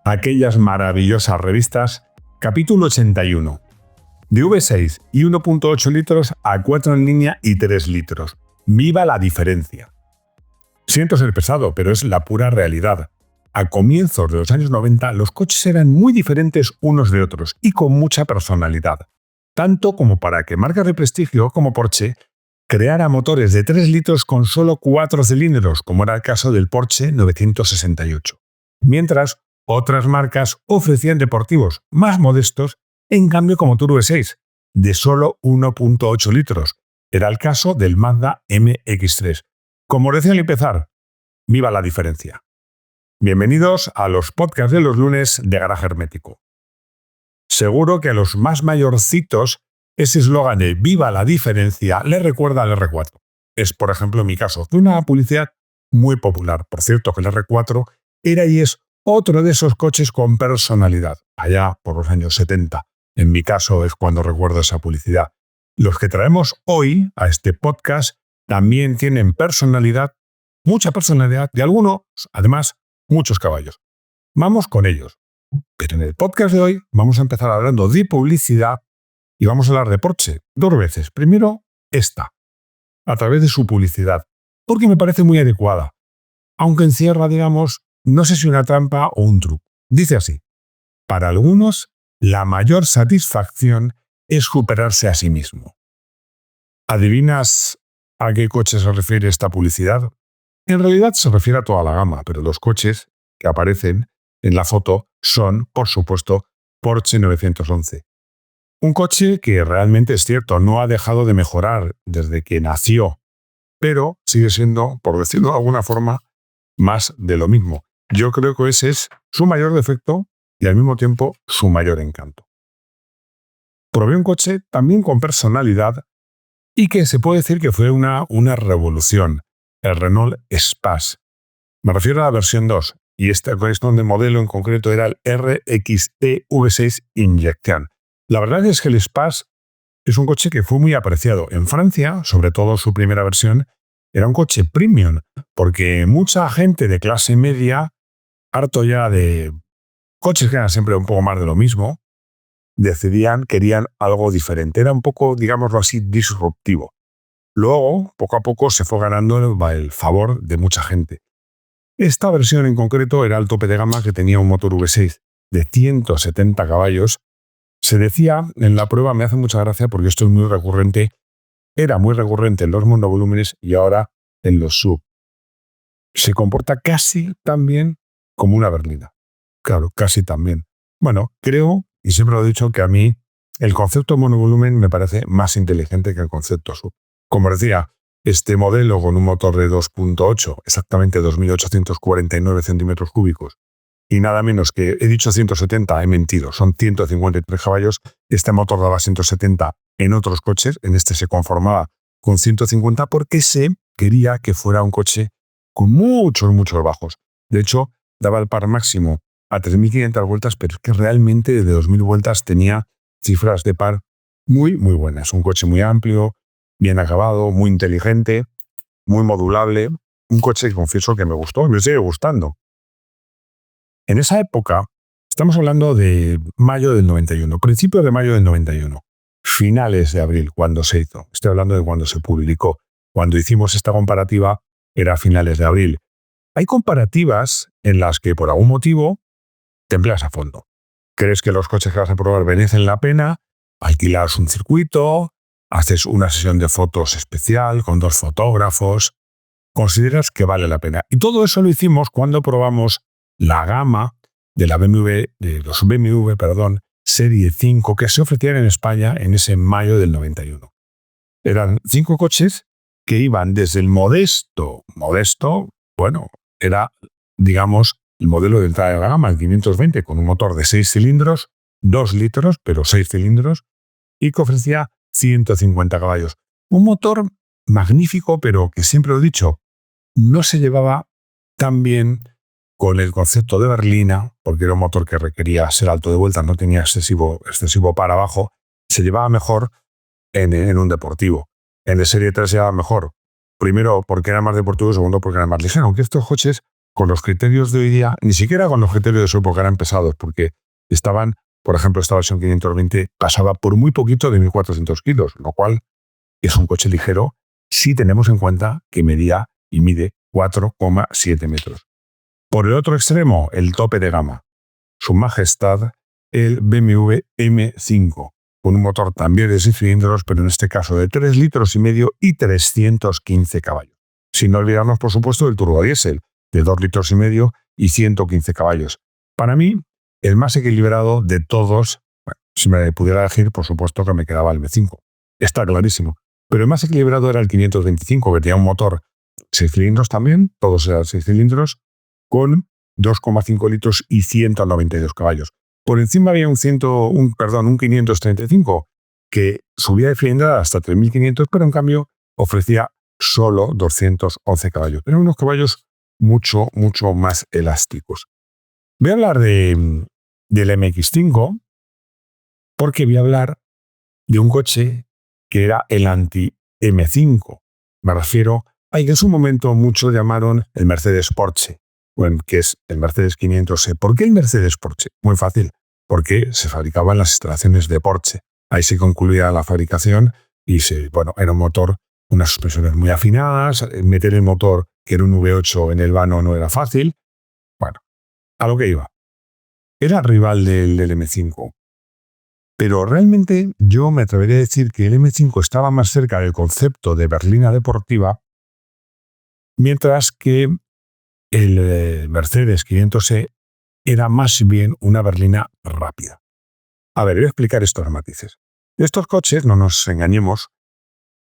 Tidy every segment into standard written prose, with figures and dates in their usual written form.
aquellas maravillosas revistas, capítulo 81. De V6 y 1.8 litros a 4 en línea y 3 litros. ¡Viva la diferencia! Siento ser pesado, pero es la pura realidad. A comienzos de los años 90, los coches eran muy diferentes unos de otros y con mucha personalidad. Tanto como para que marcas de prestigio como Porsche creara motores de 3 litros con solo 4 cilindros, como era el caso del Porsche 968. Mientras, otras marcas ofrecían deportivos más modestos, en cambio con motor V6, de solo 1.8 litros. Era el caso del Mazda MX-3. Como decía al empezar, ¡viva la diferencia! Bienvenidos a los podcasts de los lunes de Garaje Hermético. Seguro que a los más mayorcitos ese eslogan de ¡viva la diferencia! Les recuerda al R4. Es, por ejemplo, en mi caso, de una publicidad muy popular. Por cierto, que el R4 era y es otro de esos coches con personalidad, allá por los años 70. En mi caso es cuando recuerdo esa publicidad. Los que traemos hoy a este podcast también tienen personalidad, mucha personalidad, y algunos, además, muchos caballos. Vamos con ellos. Pero en el podcast de hoy vamos a empezar hablando de publicidad y vamos a hablar de Porsche dos veces. Primero, esta, a través de su publicidad, porque me parece muy adecuada, aunque encierra, digamos, no sé si una trampa o un truco. Dice así: para algunos, la mayor satisfacción es superarse a sí mismo. ¿Adivinas a qué coche se refiere esta publicidad? En realidad se refiere a toda la gama, pero los coches que aparecen en la foto son, por supuesto, Porsche 911. Un coche que realmente es cierto, no ha dejado de mejorar desde que nació, pero sigue siendo, por decirlo de alguna forma, más de lo mismo. Yo creo que ese es su mayor defecto y al mismo tiempo su mayor encanto. Probé un coche también con personalidad y que se puede decir que fue una revolución, el Renault Espace. Me refiero a la versión 2, y esta cuestión de modelo en concreto era el RXT V6 Injection. La verdad es que el Espace es un coche que fue muy apreciado. En Francia, sobre todo su primera versión, era un coche premium, porque mucha gente de clase media, harto ya de coches que eran siempre un poco más de lo mismo, querían algo diferente. Era un poco, digámoslo así, disruptivo. Luego, poco a poco, se fue ganando el favor de mucha gente. Esta versión en concreto era el tope de gama, que tenía un motor V6 de 170 caballos. Se decía en la prueba, me hace mucha gracia porque esto es muy recurrente, era muy recurrente en los monovolúmenes y ahora en los sub. Se comporta casi tan bien como una berlina. Claro, casi tan bien. Bueno, creo, y siempre lo he dicho, que a mí el concepto monovolumen me parece más inteligente que el concepto sub. Como decía, este modelo con un motor de 2.8, exactamente 2.849 centímetros cúbicos, y nada menos que, he dicho 170, he mentido, son 153 caballos, este motor daba 170 en otros coches, en este se conformaba con 150 porque se quería que fuera un coche con muchos bajos. De hecho, daba el par máximo a 3.500 vueltas, pero es que realmente desde 2.000 vueltas tenía cifras de par muy buenas. Un coche muy amplio, bien acabado, muy inteligente, muy modulable. Un coche que confieso que me gustó y me sigue gustando. En esa época, estamos hablando de mayo del 91, principios de mayo del 91, finales de abril, cuando se hizo. Estoy hablando de cuando se publicó. Cuando hicimos esta comparativa, era finales de abril. Hay comparativas en las que, por algún motivo, te empleas a fondo. Crees que los coches que vas a probar merecen la pena, alquilas un circuito, haces una sesión de fotos especial con 2 fotógrafos, consideras que vale la pena. Y todo eso lo hicimos cuando probamos la gama de los BMW, Serie 5 que se ofrecían en España en ese mayo del 91. Eran 5 coches que iban desde el modesto, bueno, era, digamos, el modelo de entrada de la gama, el 520, con un motor de 6 cilindros, 2 litros, pero 6 cilindros, y que ofrecía 150 caballos. Un motor magnífico, pero que siempre lo he dicho, no se llevaba tan bien con el concepto de berlina, porque era un motor que requería ser alto de vuelta, no tenía excesivo para abajo, se llevaba mejor en un deportivo. En el Serie 3 se llevaba mejor, primero porque era más deportivo y segundo porque era más ligero, aunque estos coches con los criterios de hoy día, ni siquiera con los criterios de su época eran pesados, porque estaban, por ejemplo, esta versión 520 pasaba por muy poquito de 1.400 kilos, lo cual es un coche ligero si tenemos en cuenta que medía y mide 4,7 metros. Por el otro extremo, el tope de gama. Su majestad, el BMW M5, con un motor también de 6 cilindros, pero en este caso de 3,5 litros y 315 caballos. Sin olvidarnos, por supuesto, del turbodiesel, de 2,5 litros y 115 caballos. Para mí, el más equilibrado de todos, bueno, si me pudiera elegir, por supuesto que me quedaba el M5. Está clarísimo. Pero el más equilibrado era el 525, que tenía un motor 6 cilindros también, todos eran 6 cilindros, con 2,5 litros y 192 caballos. Por encima había un 535 que subía de cilindrada hasta 3.500, pero en cambio ofrecía solo 211 caballos. Eran unos caballos mucho más elásticos. Voy a hablar del MX5 porque voy a hablar de un coche que era el anti-M5. Me refiero a que en su momento muchos llamaron el Mercedes Porsche, que es el Mercedes 500e. ¿Por qué el Mercedes Porsche? Muy fácil, porque se fabricaban las instalaciones de Porsche. Ahí se concluía la fabricación y era un motor, unas suspensiones muy afinadas, meter el motor, que era un V8 en el vano, no era fácil. Bueno, a lo que iba. Era rival del M5. Pero realmente yo me atrevería a decir que el M5 estaba más cerca del concepto de berlina deportiva, mientras que el Mercedes 500e era más bien una berlina rápida. A ver, voy a explicar estos matices. Estos coches, no nos engañemos,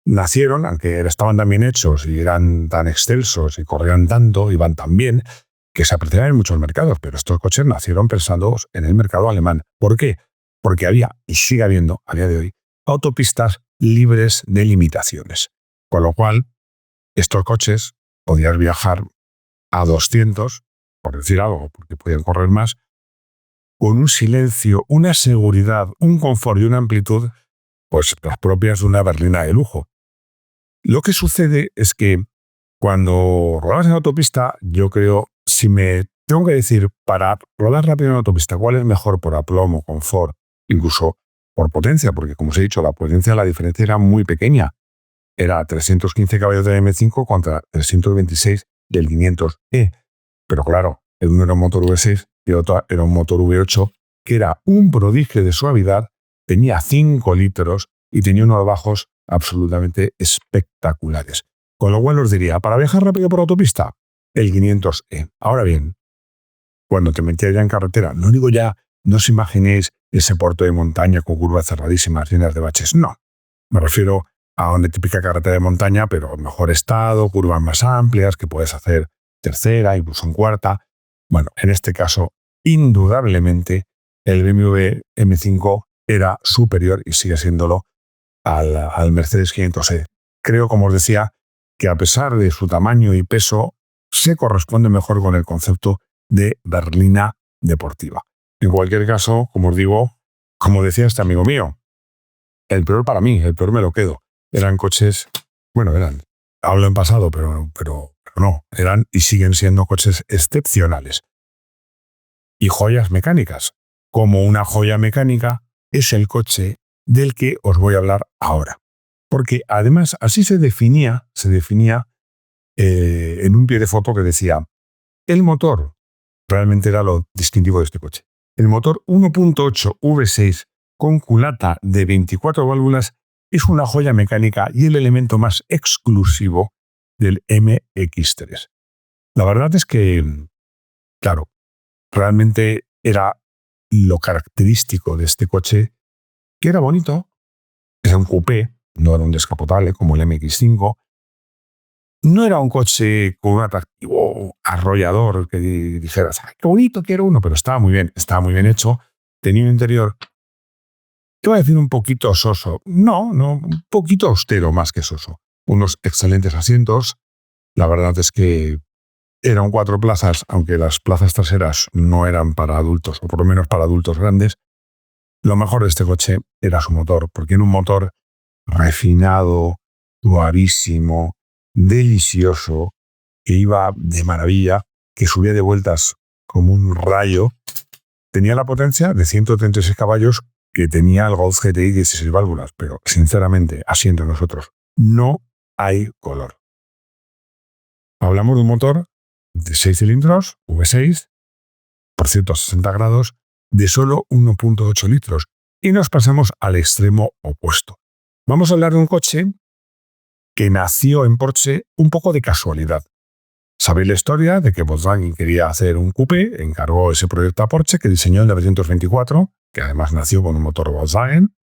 nacieron, aunque estaban tan bien hechos y eran tan excelsos y corrían tanto y van tan bien, que se apreciaban en muchos mercados, pero estos coches nacieron pensando en el mercado alemán. ¿Por qué? Porque había, y sigue habiendo a día de hoy, autopistas libres de limitaciones. Con lo cual, estos coches podías viajar a 200, por decir algo, porque podían correr más, con un silencio, una seguridad, un confort y una amplitud, pues las propias de una berlina de lujo. Lo que sucede es que cuando rodabas en autopista, yo creo, si me tengo que decir, para rodar rápido en autopista, ¿cuál es mejor por aplomo, confort, incluso por potencia? Porque, como os he dicho, la potencia, la diferencia era muy pequeña. Era 315 caballos del M5 contra 326 del 500e. Pero claro, el uno era un motor V6 y el otro era un motor V8 que era un prodigio de suavidad, tenía 5 litros y tenía unos bajos absolutamente espectaculares. Con lo cual os diría, para viajar rápido por autopista, el 500e. Ahora bien, cuando te metías ya en carretera, no digo ya, no os imaginéis ese puerto de montaña con curvas cerradísimas, llenas de baches. No, me refiero a una típica carretera de montaña, pero en mejor estado, curvas más amplias, que puedes hacer tercera, incluso en cuarta. Bueno, en este caso, indudablemente, el BMW M5 era superior y sigue siéndolo al Mercedes 500e. Creo, como os decía, que a pesar de su tamaño y peso, se corresponde mejor con el concepto de berlina deportiva. En cualquier caso, como os digo, como decía este amigo mío, el peor para mí, el peor me lo quedo. Eran coches, hablo en pasado, pero no, eran y siguen siendo coches excepcionales. Y joyas mecánicas. Como una joya mecánica es el coche del que os voy a hablar ahora. Porque además así se definía en un pie de foto que decía, el motor realmente era lo distintivo de este coche. El motor 1.8 V6 con culata de 24 válvulas es una joya mecánica y el elemento más exclusivo del MX3. La verdad es que, claro, realmente era lo característico de este coche, que era bonito, era un coupé, no era un descapotable como el MX5, no era un coche con un atractivo arrollador que dijeras, ¡ay, qué bonito, quiero uno! Pero estaba muy bien hecho, tenía un interior, te voy a decir un poquito soso, no, un poquito austero más que soso. Unos excelentes asientos, la verdad es que eran 4 plazas, aunque las plazas traseras no eran para adultos, o por lo menos para adultos grandes. Lo mejor de este coche era su motor, porque era un motor refinado, suavísimo, delicioso, que iba de maravilla. que subía de vueltas como un rayo, tenía la potencia de 136 caballos que tenía el Golf GTI 16 válvulas, pero sinceramente, así entre nosotros, no hay color. Hablamos de un motor de 6 cilindros, V6, por cierto, a 60 grados, de solo 1.8 litros. Y nos pasamos al extremo opuesto. Vamos a hablar de un coche que nació en Porsche un poco de casualidad. Sabéis la historia de que Volkswagen quería hacer un coupé, encargó ese proyecto a Porsche, que diseñó en 1924, que además nació con un motor Volkswagen.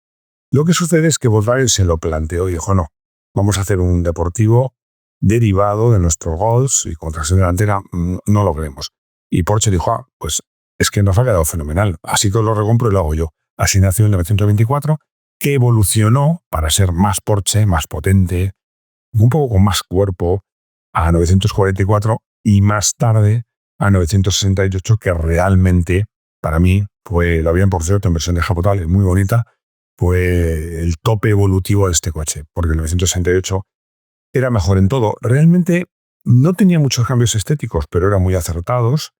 Lo que sucede es que Volkswagen se lo planteó y dijo, no, vamos a hacer un deportivo derivado de nuestro Golf y con tracción delantera no lo queremos. Y Porsche dijo, pues es que nos ha quedado fenomenal, así que lo recompro y lo hago yo. Así nació en 1924, que evolucionó para ser más Porsche, más potente, un poco con más cuerpo, a 944 y más tarde a 968, que realmente para mí fue, lo habían por cierto en versión descapotable muy bonita, fue el tope evolutivo de este coche, porque el 968 era mejor en todo. Realmente no tenía muchos cambios estéticos, pero eran muy acertados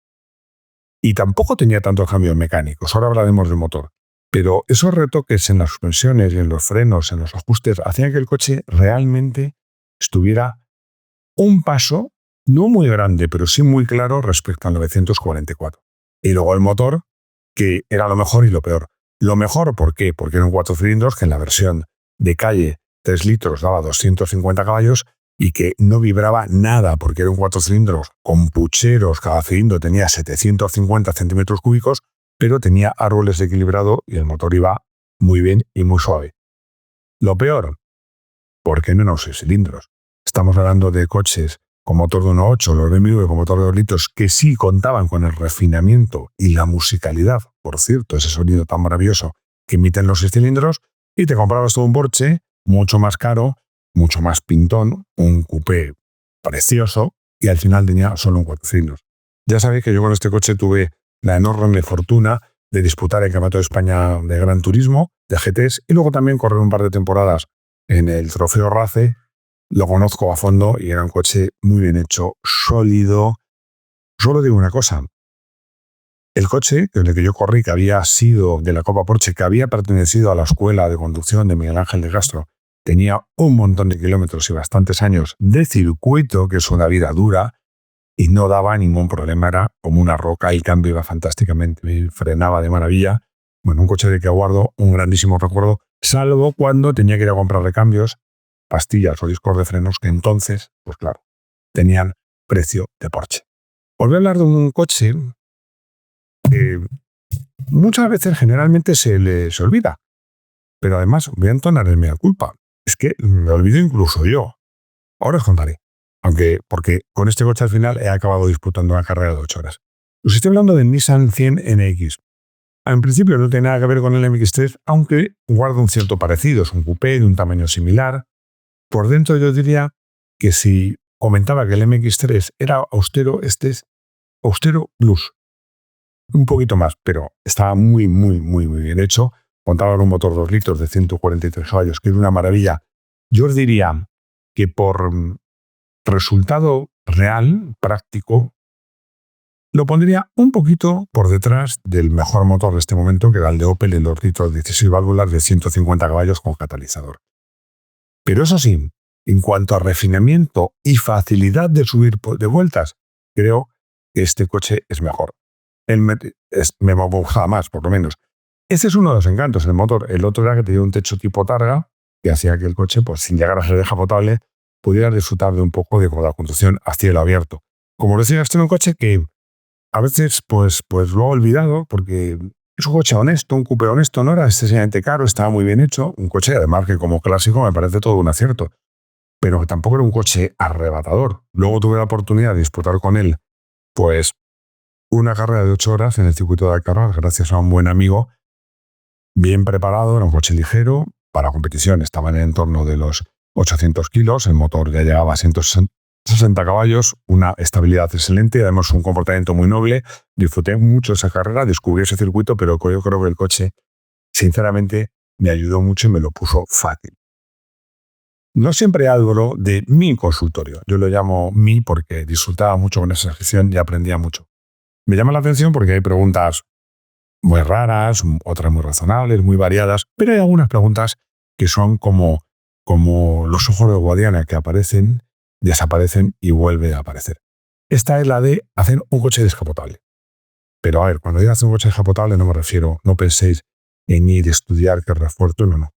y tampoco tenía tantos cambios mecánicos. Ahora hablaremos del motor. Pero esos retoques en las suspensiones y en los frenos, en los ajustes, hacían que el coche realmente estuviera un paso, no muy grande, pero sí muy claro respecto al 944. Y luego el motor, que era lo mejor y lo peor. Lo mejor, ¿por qué? Porque eran 4 cilindros que en la versión de calle 3 litros daba 250 caballos y que no vibraba nada porque eran 4 cilindros con pucheros, cada cilindro tenía 750 centímetros cúbicos, pero tenía árboles de equilibrado y el motor iba muy bien y muy suave. Lo peor, ¿por qué no eran 6 cilindros? Estamos hablando de coches con motor de 1.8, los BMW con motor de 2 litros, que sí contaban con el refinamiento y la musicalidad, por cierto, ese sonido tan maravilloso que emiten los 6 cilindros, y te comprabas todo un Porsche mucho más caro, mucho más pintón, un coupé precioso, y al final tenía solo un 4 cilindros. Ya sabéis que yo con este coche tuve la enorme fortuna de disputar el Campeonato de España de Gran Turismo, de GTs, y luego también correr un par de temporadas en el Trofeo Race. Lo conozco a fondo y era un coche muy bien hecho, sólido. Solo digo una cosa. El coche en el que yo corrí, que había sido de la Copa Porsche, que había pertenecido a la escuela de conducción de Miguel Ángel de Castro, tenía un montón de kilómetros y bastantes años de circuito, que es una vida dura, y no daba ningún problema. Era como una roca, el cambio iba fantásticamente, frenaba de maravilla. Bueno, un coche de que guardo un grandísimo recuerdo, salvo cuando tenía que ir a comprar recambios, pastillas o discos de frenos que entonces, pues claro, tenían precio de Porsche. Os voy a hablar de un coche que muchas veces generalmente se olvida, pero además voy a entonar el mea culpa. Es que me olvido incluso yo. Ahora os contaré. Porque con este coche al final he acabado disputando una carrera de 8 horas. Os estoy hablando del Nissan 100 NX. En principio no tiene nada que ver con el MX-3, aunque guarda un cierto parecido. Es un coupé de un tamaño similar. Por dentro yo diría que si comentaba que el MX-3 era austero, este es austero plus. Un poquito más, pero estaba muy, muy, muy, muy bien hecho. Contaba con un motor 2 litros de 143 caballos, que era una maravilla. Yo os diría que por resultado real, práctico, lo pondría un poquito por detrás del mejor motor de este momento, que era el de Opel, el 2 litros 16 válvulas de 150 caballos con catalizador. Pero eso sí, en cuanto a refinamiento y facilidad de subir de vueltas, creo que este coche es mejor. Me gustaba más, por lo menos. Ese es uno de los encantos del motor. El otro era que tenía un techo tipo targa, que hacía que el coche, pues sin llegar a ser descapotable, pudiera disfrutar de un poco de la conducción a cielo abierto. Como os decía, este es un coche que a veces pues lo he olvidado, porque es un coche honesto, un coupé honesto, no era excesivamente caro, estaba muy bien hecho, un coche además que como clásico me parece todo un acierto, pero que tampoco era un coche arrebatador. Luego tuve la oportunidad de disputar con él pues una carrera de 8 horas en el circuito de Alcaraz, gracias a un buen amigo, bien preparado, era un coche ligero, para competición estaba en el entorno de los 800 kilos, el motor ya llegaba a 160 caballos, una estabilidad excelente, además un comportamiento muy noble. Disfruté mucho esa carrera, descubrí ese circuito, pero yo creo que el coche, sinceramente, me ayudó mucho y me lo puso fácil. No siempre hablo de mi consultorio. Yo lo llamo mi porque disfrutaba mucho con esa sección y aprendía mucho. Me llama la atención porque hay preguntas muy raras, otras muy razonables, muy variadas, pero hay algunas preguntas que son como los ojos de Guadiana que aparecen, desaparecen y vuelven a aparecer. Esta es la de hacer un coche descapotable. Pero a ver, cuando digo hacer un coche descapotable no me refiero, no penséis en ir a estudiar que refuerzo, no.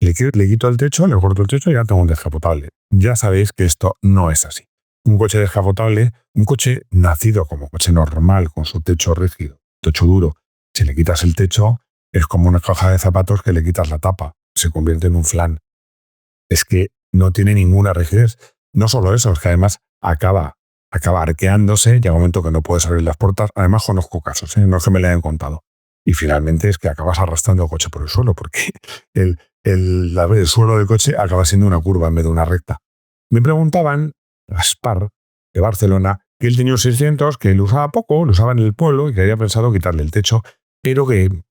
Le quito el techo, le corto el techo y ya tengo un descapotable. Ya sabéis que esto no es así. Un coche descapotable, un coche nacido como coche normal, con su techo rígido, techo duro, si le quitas el techo, es como una caja de zapatos que le quitas la tapa, se convierte en un flan. Es que no tiene ninguna rigidez. No solo eso, es que además acaba arqueándose, llega un momento que no puedes abrir las puertas. Además conozco casos, no es que me lo hayan contado. Y finalmente es que acabas arrastrando el coche por el suelo, porque el suelo del coche acaba siendo una curva en vez de una recta. Me preguntaban, Gaspar, de Barcelona, que él tenía un 600, que lo usaba poco, lo usaba en el pueblo y que había pensado quitarle el techo, pero que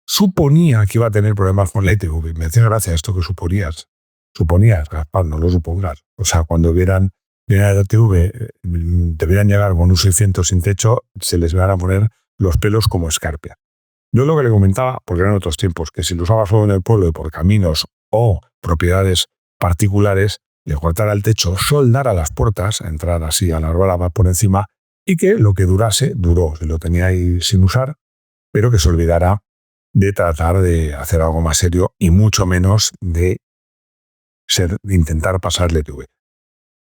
suponía que iba a tener problemas con la ITV. Me hacía gracia esto que suponías. Suponías, Gaspar, no lo supongas. O sea, cuando vieran la ITV, debieran llegar con un 600 sin techo, se les van a poner los pelos como escarpia. Yo lo que le comentaba, porque eran otros tiempos, que si lo usaba solo en el pueblo y por caminos o propiedades particulares, le cortara el techo, soldara las puertas, entrar así a la barbara por encima, y que lo que durase, duró, se lo tenía ahí sin usar, pero que se olvidara de tratar de hacer algo más serio y mucho menos de intentar pasarle TV.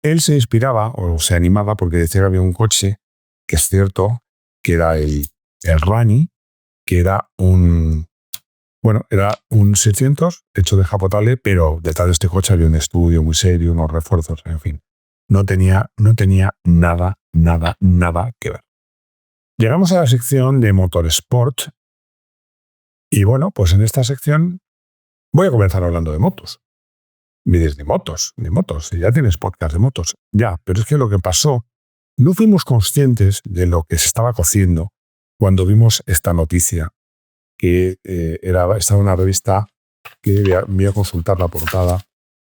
Él se inspiraba o se animaba porque decía que había un coche, que es cierto, que era el Rani, que era era un 600 hecho de descapotable, pero detrás de este coche había un estudio muy serio, unos refuerzos, en fin. No tenía nada que ver. Llegamos a la sección de Motorsport y bueno, pues en esta sección voy a comenzar hablando de motos. Me dices, de motos, si ya tienes podcast de motos. Ya, pero es que lo que pasó, no fuimos conscientes de lo que se estaba cociendo cuando vimos esta noticia, que estaba en una revista que voy a consultar la portada.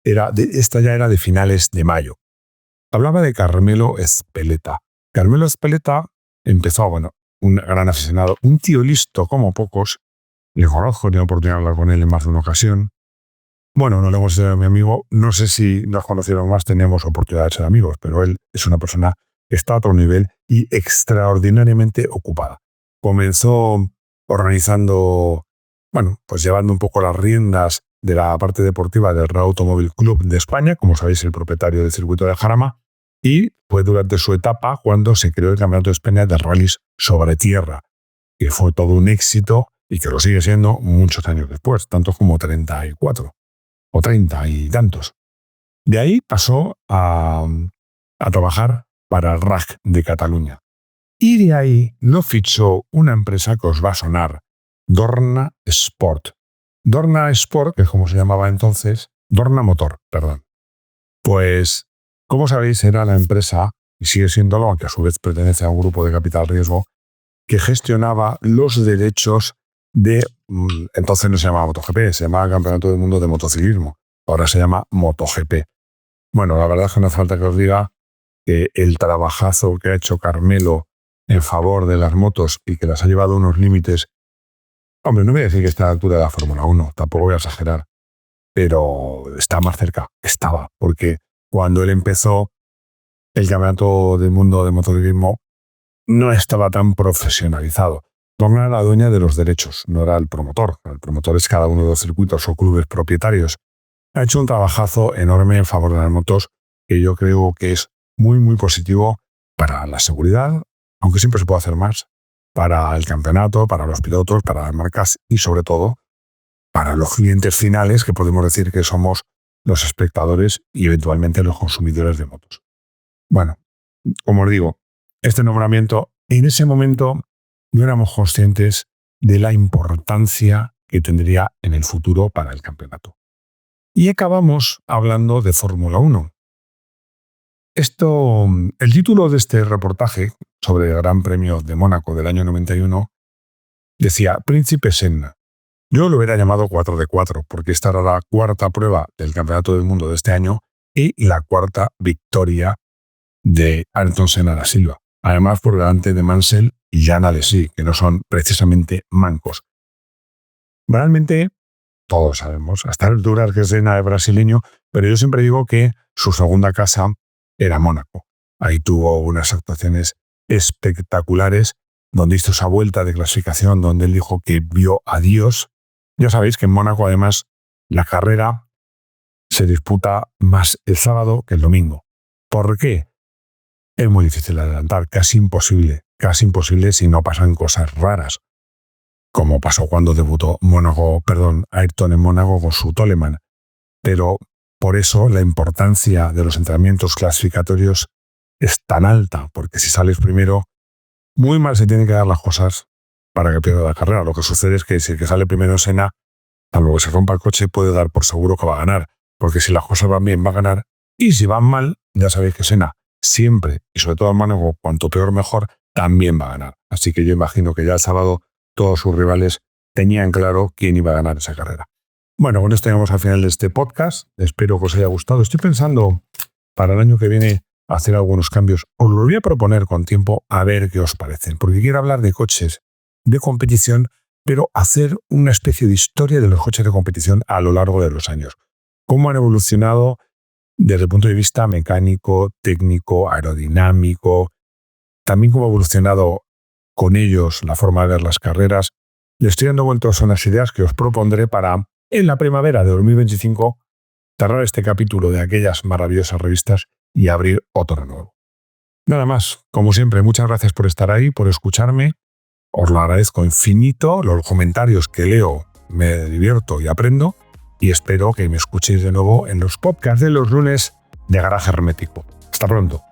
Esta ya era de finales de mayo. Hablaba de Carmelo Ezpeleta. Carmelo Ezpeleta empezó, un gran aficionado, un tío listo como pocos. Le conozco, he tenido oportunidad de hablar con él en más de una ocasión. Bueno, no le hemos sido mi amigo, no sé si nos conocieron más, teníamos oportunidad de ser amigos, pero él es una persona que está a otro nivel y extraordinariamente ocupada. Comenzó organizando, pues llevando un poco las riendas de la parte deportiva del Real Automóvil Club de España, como sabéis, el propietario del circuito de Jarama, y fue durante su etapa cuando se creó el Campeonato de España de rallies sobre tierra, que fue todo un éxito y que lo sigue siendo muchos años después, tantos como 34 o 30 y tantos. De ahí pasó a trabajar para el RAC de Cataluña. Y de ahí lo fichó una empresa que os va a sonar, Dorna Sport. Dorna Sport, que es como se llamaba entonces, Dorna Motor, perdón. Pues, como sabéis, era la empresa, y sigue siéndolo, aunque a su vez pertenece a un grupo de capital riesgo, que gestionaba los derechos de, entonces no se llamaba MotoGP, se llamaba Campeonato del Mundo de Motociclismo, ahora se llama MotoGP. Bueno, la verdad es que no hace falta que os diga que el trabajazo que ha hecho Carmelo en favor de las motos y que las ha llevado a unos límites, hombre, no voy a decir que está a la altura de la Fórmula 1, tampoco voy a exagerar, pero está más cerca, porque cuando él empezó el Campeonato del Mundo de Motociclismo no estaba tan profesionalizado. Dorna era la dueña de los derechos, no era el promotor. El promotor es cada uno de los circuitos o clubes propietarios. Ha hecho un trabajazo enorme en favor de las motos que yo creo que es muy, muy positivo para la seguridad, aunque siempre se puede hacer más, para el campeonato, para los pilotos, para las marcas y sobre todo para los clientes finales, que podemos decir que somos los espectadores y eventualmente los consumidores de motos. Bueno, como os digo, este nombramiento, en ese momento no éramos conscientes de la importancia que tendría en el futuro para el campeonato. Y acabamos hablando de Fórmula 1. El título de este reportaje sobre el Gran Premio de Mónaco del año 91 decía Príncipe Senna. Yo lo hubiera llamado 4x4, porque esta era la cuarta prueba del Campeonato del Mundo de este año y la cuarta victoria de Ayrton Senna da Silva. Además, por delante de Mansell y Jan Alesi, que no son precisamente mancos. Realmente, todos sabemos, a estas alturas que Senna es brasileño, pero yo siempre digo que su segunda casa era Mónaco. Ahí tuvo unas actuaciones espectaculares, donde hizo esa vuelta de clasificación, donde él dijo que vio a Dios. Ya sabéis que en Mónaco, además, la carrera se disputa más el sábado que el domingo. ¿Por qué? Es muy difícil de adelantar, casi imposible si no pasan cosas raras, como pasó cuando debutó Ayrton en Mónaco con su Toleman. Pero por eso la importancia de los entrenamientos clasificatorios es tan alta, porque si sales primero, muy mal se tienen que dar las cosas para que pierda la carrera. Lo que sucede es que si el que sale primero en Senna, salvo que se rompa el coche, puede dar por seguro que va a ganar, porque si las cosas van bien va a ganar, y si van mal, ya sabéis que Senna siempre, y sobre todo en Mónaco, cuanto peor mejor, también va a ganar. Así que yo imagino que ya el sábado todos sus rivales tenían claro quién iba a ganar esa carrera. Bueno, con esto llegamos al final de este podcast. Espero que os haya gustado. Estoy pensando para el año que viene hacer algunos cambios. Os lo voy a proponer con tiempo a ver qué os parecen, porque quiero hablar de coches de competición, pero hacer una especie de historia de los coches de competición a lo largo de los años. Cómo han evolucionado desde el punto de vista mecánico, técnico, aerodinámico, también cómo ha evolucionado con ellos la forma de ver las carreras. Le estoy dando vueltas a unas ideas que os propondré para, en la primavera de 2025, cerrar este capítulo de aquellas maravillosas revistas y abrir otro nuevo. Nada más, como siempre, muchas gracias por estar ahí, por escucharme. Os lo agradezco infinito. Los comentarios que leo me divierto y aprendo. Y espero que me escuchéis de nuevo en los podcasts de los lunes de Garaje Hermético. Hasta pronto.